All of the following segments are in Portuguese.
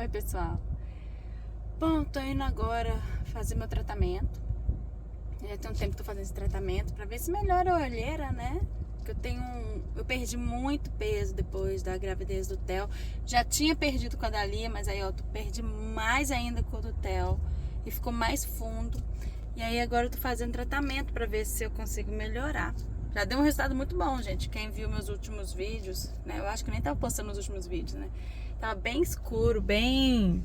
Oi, pessoal. Bom, tô indo agora fazer meu tratamento. Já tem um tempo que tô fazendo esse tratamento pra ver se melhora a olheira, né? Porque eu perdi muito peso depois da gravidez do Theo. Já tinha perdido com a Dalia, mas aí eu perdi mais ainda com o do Theo e ficou mais fundo. E aí agora eu tô fazendo tratamento pra ver se eu consigo melhorar. Já deu um resultado muito bom, gente. Quem viu meus últimos vídeos, né? Eu acho que eu nem tava postando os últimos vídeos, né? Tava bem escuro, bem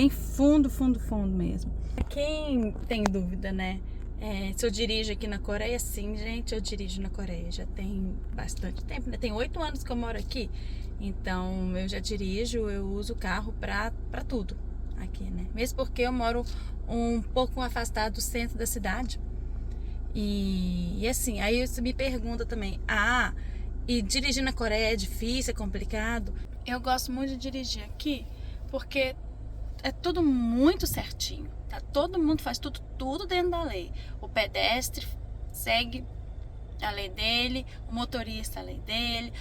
fundo mesmo. Quem tem dúvida, né? Se eu dirijo aqui na Coreia, sim, gente, eu dirijo na Coreia. Já tem bastante tempo, né? Tem 8 anos que eu moro aqui. Então, eu já dirijo, eu uso o carro pra tudo aqui, né? Mesmo porque eu moro um pouco afastado do centro da cidade. E assim, aí você me pergunta também, e dirigir na Coreia é difícil, é complicado? Eu gosto muito de dirigir aqui porque é tudo muito certinho, tá? Todo mundo faz tudo dentro da lei. O pedestre segue a lei dele, o motorista a lei dele,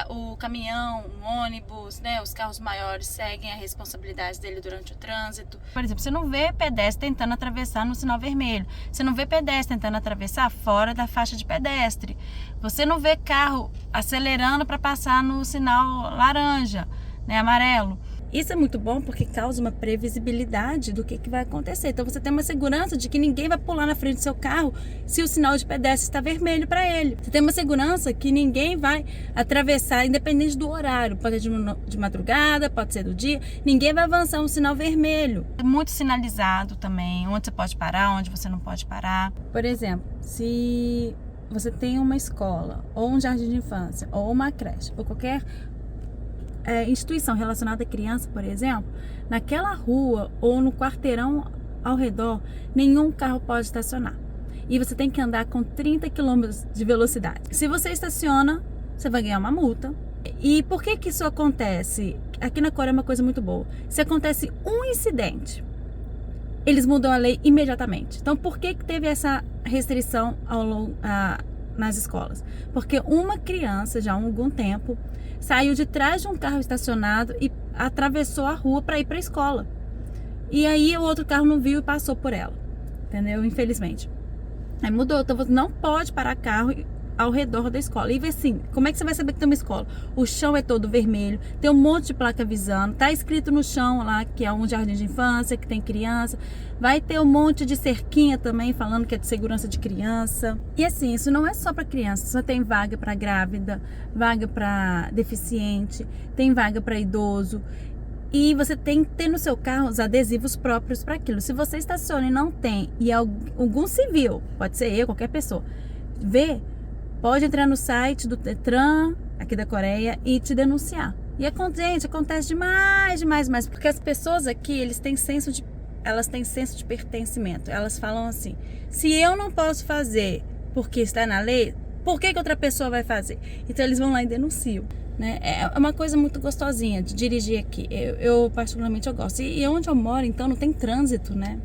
o caminhão, o ônibus, né? Os carros maiores seguem a responsabilidade dele durante o trânsito. Por exemplo, você não vê pedestre tentando atravessar no sinal vermelho. Você não vê pedestre tentando atravessar fora da faixa de pedestre. Você não vê carro acelerando para passar no sinal laranja, né? Amarelo. Isso é muito bom porque causa uma previsibilidade do que vai acontecer. Então você tem uma segurança de que ninguém vai pular na frente do seu carro se o sinal de pedestre está vermelho para ele. Você tem uma segurança que ninguém vai atravessar, independente do horário. Pode ser de madrugada, pode ser do dia. Ninguém vai avançar um sinal vermelho. É muito sinalizado também, onde você pode parar, onde você não pode parar. Por exemplo, se você tem uma escola, ou um jardim de infância, ou uma creche, ou qualquer instituição relacionada à criança, por exemplo, naquela rua ou no quarteirão ao redor, nenhum carro pode estacionar. E você tem que andar com 30 km de velocidade. Se você estaciona, você vai ganhar uma multa. E por que isso acontece? Aqui na Coreia é uma coisa muito boa. Se acontece um incidente, eles mudam a lei imediatamente. Então, por que teve essa restrição nas escolas? Porque uma criança, já há algum tempo, saiu de trás de um carro estacionado e atravessou a rua para ir para a escola. E aí o outro carro não viu e passou por ela. Entendeu? Infelizmente. Aí mudou. Então você não pode parar carro ao redor da escola. E assim, como é que você vai saber que tem uma escola? O chão é todo vermelho, tem um monte de placa avisando, tá escrito no chão lá que é um jardim de infância, que tem criança. Vai ter um monte de cerquinha também falando que é de segurança de criança. E assim, isso não é só para criança, só tem vaga para grávida, vaga para deficiente, tem vaga para idoso. E você tem que ter no seu carro os adesivos próprios para aquilo. Se você estaciona e não tem, e algum civil, pode ser eu, qualquer pessoa, vê, pode entrar no site do Detran, aqui da Coreia, e te denunciar. E gente, acontece demais, porque as pessoas aqui, elas têm senso de pertencimento. Elas falam assim, se eu não posso fazer porque está na lei, por que outra pessoa vai fazer? Então eles vão lá e denunciam, né? É uma coisa muito gostosinha de dirigir aqui. Eu particularmente eu gosto. E onde eu moro, então, não tem trânsito, né?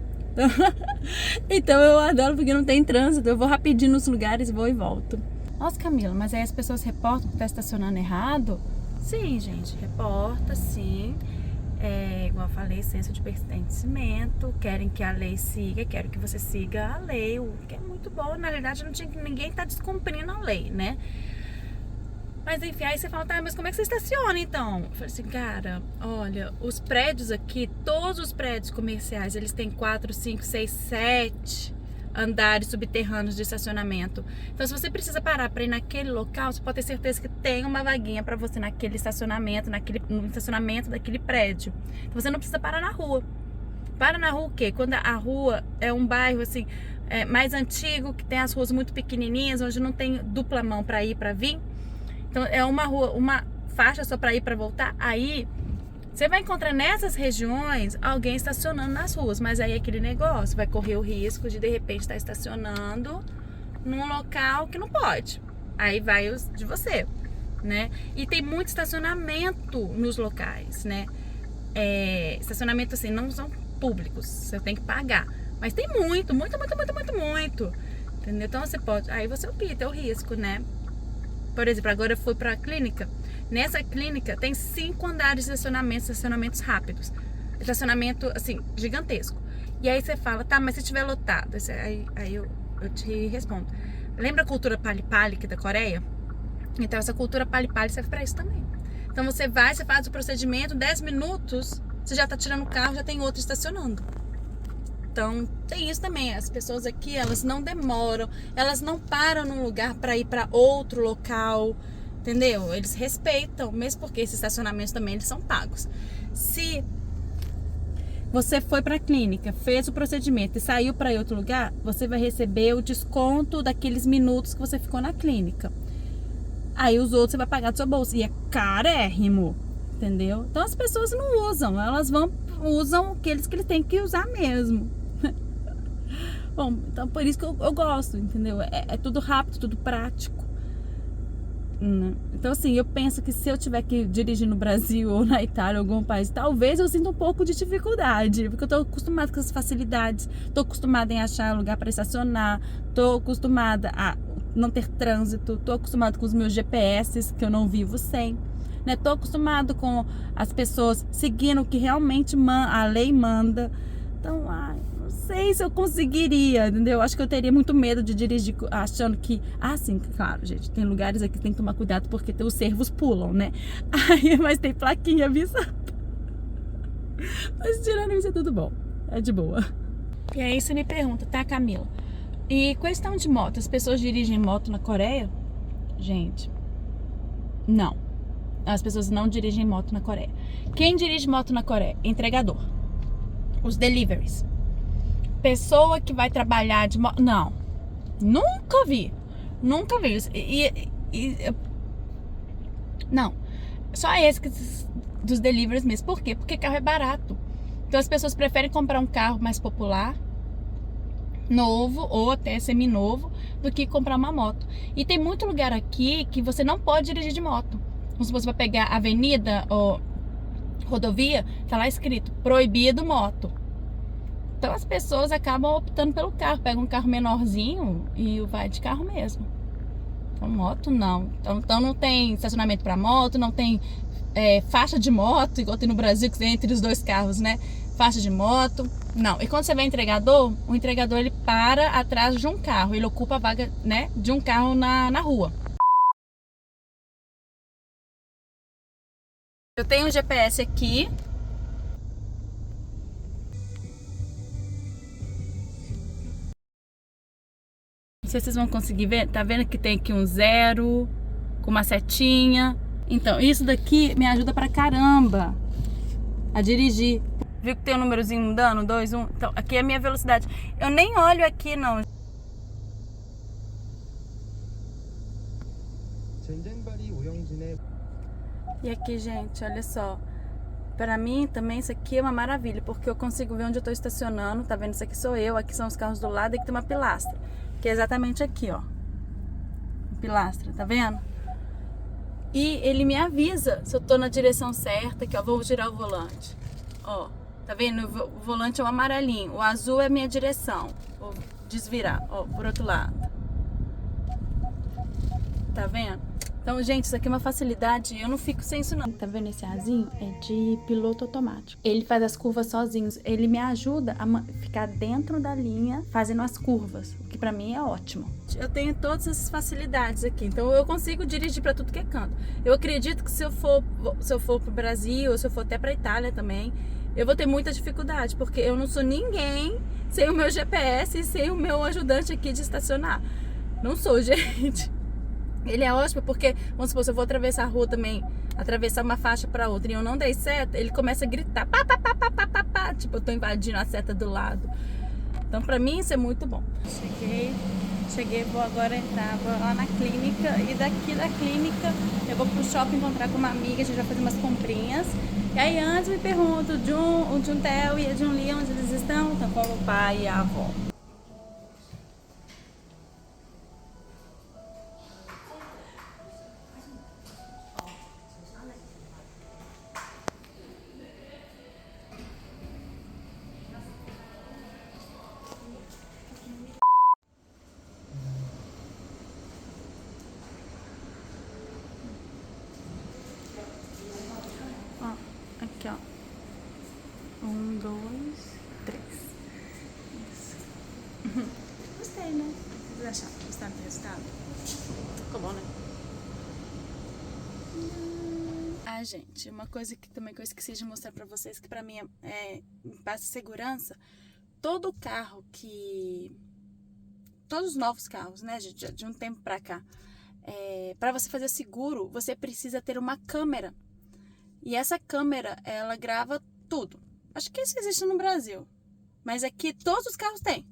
Então eu adoro porque não tem trânsito. Eu vou rapidinho nos lugares, vou e volto. Nossa, Camila, mas aí as pessoas reportam que tá estacionando errado? Sim, gente, reporta, sim. Igual eu falei, senso de pertencimento, querem que a lei siga, quero que você siga a lei, o que é muito bom. Na verdade, ninguém tá descumprindo a lei, né? Mas enfim, aí você fala, tá, mas como é que você estaciona então? Eu falei assim, cara, olha, os prédios aqui, todos os prédios comerciais, eles têm 4, 5, 6, 7 andares subterrâneos de estacionamento. Então, se você precisa parar para ir naquele local, você pode ter certeza que tem uma vaguinha para você naquele estacionamento, no estacionamento daquele prédio. Então, você não precisa parar na rua. Para na rua o quê? Quando a rua é um bairro assim mais antigo, que tem as ruas muito pequenininhas, onde não tem dupla mão para ir e para vir. Então, é uma rua, uma faixa só para ir para voltar. Aí você vai encontrar nessas regiões alguém estacionando nas ruas, mas aí aquele negócio vai correr o risco de repente estar estacionando num local que não pode. Aí vai de você, né? E tem muito estacionamento nos locais, né? Estacionamento assim, não são públicos, você tem que pagar. Mas tem muito. Entendeu? Então você pode, aí você opta, é o risco, né? Por exemplo, agora eu fui pra clínica, Nessa clínica tem 5 andares de estacionamentos rápidos. Estacionamento, assim, gigantesco. E aí você fala, tá, mas se tiver lotado, aí eu te respondo. Lembra a cultura pali-pali que é da Coreia? Então essa cultura pali-pali serve pra isso também. Então você vai, você faz o procedimento, 10 minutos, você já tá tirando o carro, já tem outro estacionando. Então tem isso também, as pessoas aqui, elas não demoram, elas não param num lugar para ir para outro local, entendeu? Eles respeitam, mesmo porque esses estacionamentos também eles são pagos. Se você foi para a clínica, fez o procedimento e saiu para outro lugar, você vai receber o desconto daqueles minutos que você ficou na clínica. Aí os outros você vai pagar do seu bolso. E é carérrimo, entendeu? Então as pessoas não usam, elas usam aqueles que eles têm que usar mesmo. Bom, então por isso que eu gosto, entendeu? É tudo rápido, tudo prático. Então assim, eu penso que se eu tiver que dirigir no Brasil ou na Itália, ou algum país, talvez eu sinta um pouco de dificuldade, porque eu tô acostumada com essas facilidades, tô acostumada em achar lugar para estacionar, tô acostumada a não ter trânsito, tô acostumada com os meus GPS, que eu não vivo sem, né? Tô acostumado com as pessoas seguindo o que realmente a lei manda. Então, não sei se eu conseguiria, entendeu? Acho que eu teria muito medo de dirigir achando que... sim, claro, gente, tem lugares aqui que tem que tomar cuidado porque os cervos pulam, né? Mas tem plaquinha avisando. Mas tirando isso é tudo bom, é de boa. E aí você me pergunta, tá, Camila? E questão de moto, as pessoas dirigem moto na Coreia? Gente, não. As pessoas não dirigem moto na Coreia. Quem dirige moto na Coreia? Entregador. Os deliveries. Pessoa que vai trabalhar de moto. Não. Nunca vi. Nunca vi. Não. Só esse dos deliveries mesmo. Por quê? Porque carro é barato. Então as pessoas preferem comprar um carro mais popular, novo ou até seminovo, do que comprar uma moto. E tem muito lugar aqui que você não pode dirigir de moto. Se você vai pegar avenida ou rodovia, tá lá escrito proibido moto. Então as pessoas acabam optando pelo carro, pegam um carro menorzinho e vai de carro mesmo. Então moto não. Então não tem estacionamento para moto, não tem faixa de moto, igual tem no Brasil, que tem entre os dois carros, né? Faixa de moto, não. E quando você vê entregador, o entregador ele para atrás de um carro, ele ocupa a vaga, né, de um carro na rua. Eu tenho um GPS aqui. Não sei se vocês vão conseguir ver, tá vendo que tem aqui um 0 com uma setinha. Então, isso daqui me ajuda pra caramba a dirigir. Viu que tem um númerozinho mudando? 2, 1. Então, aqui é a minha velocidade. Eu nem olho aqui, não. E aqui, gente, olha só. Pra mim, também, isso aqui é uma maravilha, porque eu consigo ver onde eu tô estacionando. Tá vendo? Isso aqui sou eu, aqui são os carros do lado e aqui tem uma pilastra. Que é exatamente aqui, ó. Pilastra, tá vendo? E ele me avisa se eu tô na direção certa, que ó, vou girar o volante. Ó, tá vendo? O volante é o amarelinho, o azul é a minha direção. Vou desvirar, ó, por outro lado. Tá vendo? Então, gente, isso aqui é uma facilidade, eu não fico sem isso não. Tá vendo esse azinho? É de piloto automático. Ele faz as curvas sozinho, ele me ajuda a ficar dentro da linha, fazendo as curvas, o que pra mim é ótimo. Eu tenho todas essas facilidades aqui, então eu consigo dirigir pra tudo que é canto. Eu acredito que se eu for pro Brasil, ou se eu for até pra Itália também, eu vou ter muita dificuldade, porque eu não sou ninguém sem o meu GPS e sem o meu ajudante aqui de estacionar. Não sou, gente. Ele é ótimo porque, vamos supor, se eu vou atravessar a rua também, atravessar uma faixa para outra e eu não dei seta, ele começa a gritar, pá, pá, pá, pá, pá, pá, pá, tipo, eu tô invadindo a seta do lado. Então, pra mim, isso é muito bom. Cheguei, vou agora entrar lá na clínica e daqui da clínica eu vou pro shopping encontrar com uma amiga, a gente vai fazer umas comprinhas. E aí, antes me pergunto, o Juntel e a Junli, onde eles estão? Estão com o pai e a avó. estado. Ficou bom, né? Ah, gente, uma coisa que também que eu esqueci de mostrar pra vocês, que pra mim me passa segurança. Todo carro todos os novos carros, né, de um tempo pra cá, para você fazer seguro, você precisa ter uma câmera. E essa câmera, ela grava tudo. Acho que isso existe no Brasil. Mas aqui todos os carros têm.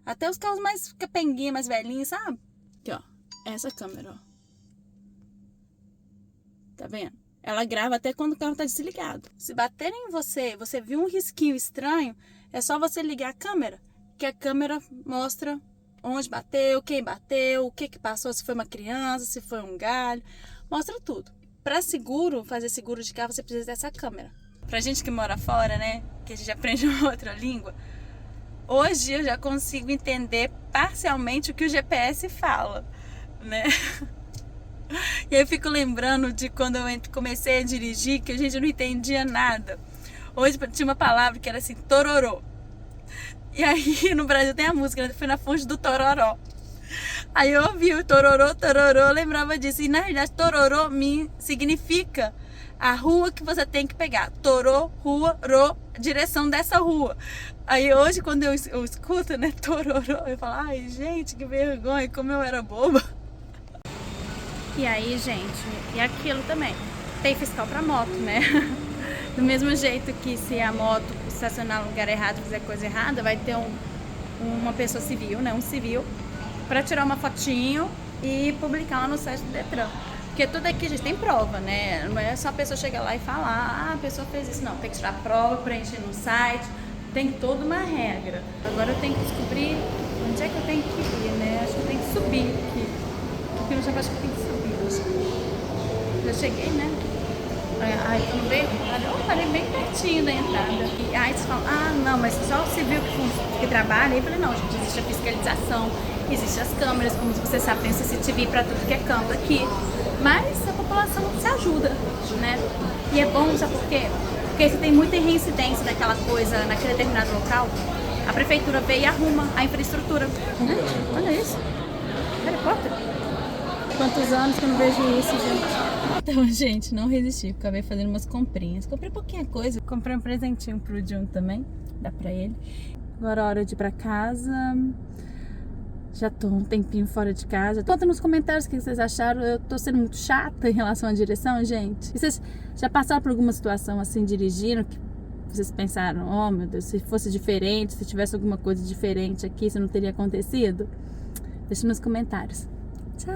Até os carros mais capenguinhos, mais velhinhos, sabe? Aqui, ó. Essa câmera, ó. Tá vendo? Ela grava até quando o carro tá desligado. Se baterem em você, você viu um risquinho estranho, é só você ligar a câmera, que a câmera mostra onde bateu, quem bateu, o que passou, se foi uma criança, se foi um galho. Mostra tudo. Para seguro, fazer seguro de carro, você precisa dessa câmera. Pra gente que mora fora, né, que a gente aprende uma outra língua, hoje eu já consigo entender parcialmente o que o GPS fala, né? E aí eu fico lembrando de quando eu comecei a dirigir, que a gente não entendia nada. Hoje tinha uma palavra que era assim, tororô. E aí no Brasil tem a música, né? Fui na fonte do tororó. Aí eu ouvi o tororô, tororô, eu lembrava disso. E na realidade, tororô significa a rua que você tem que pegar. Torô, rua, ro, direção dessa rua. Aí hoje, quando eu escuto, né, tororô, eu falo, ai, gente, que vergonha, como eu era boba. E aí, gente, e aquilo também. Tem fiscal pra moto, né? Do mesmo jeito que se a moto estacionar no lugar errado, fizer coisa errada, vai ter uma pessoa civil, né? Um civil, pra tirar uma fotinho e publicar lá no site do Detran. Porque tudo aqui, gente, tem prova, né? Não é só a pessoa chegar lá e falar, a pessoa fez isso. Não, tem que tirar prova, preencher no site, tem toda uma regra. Agora eu tenho que descobrir onde é que eu tenho que ir, né? Acho que eu tenho que subir aqui. Aqui no Japão acho que tem que subir. Já cheguei, né? Aí quando veio, eu falei bem pertinho da entrada. E aí eles falam, não, mas só o civil que trabalha. Aí eu falei, não, gente, existe a fiscalização, existem as câmeras, como você sabe, tem CCTV pra tudo que é canto aqui. Mas a população se ajuda, né? E é bom, sabe por quê? Porque você tem muita reincidência daquela coisa, naquele determinado local. A prefeitura veio e arruma a infraestrutura. Olha isso. Harry Potter. Quantos anos que eu não vejo isso, gente. Então, gente, não resisti. Acabei fazendo umas comprinhas. Comprei pouquinha coisa. Comprei um presentinho pro Jun também. Dá pra ele. Agora é hora de ir pra casa. Já tô um tempinho fora de casa. Conta nos comentários o que vocês acharam. Eu tô sendo muito chata em relação à direção, gente. E vocês já passaram por alguma situação assim, dirigindo, que vocês pensaram, oh meu Deus, se fosse diferente, se tivesse alguma coisa diferente aqui, isso não teria acontecido? Deixa nos comentários. Tchau!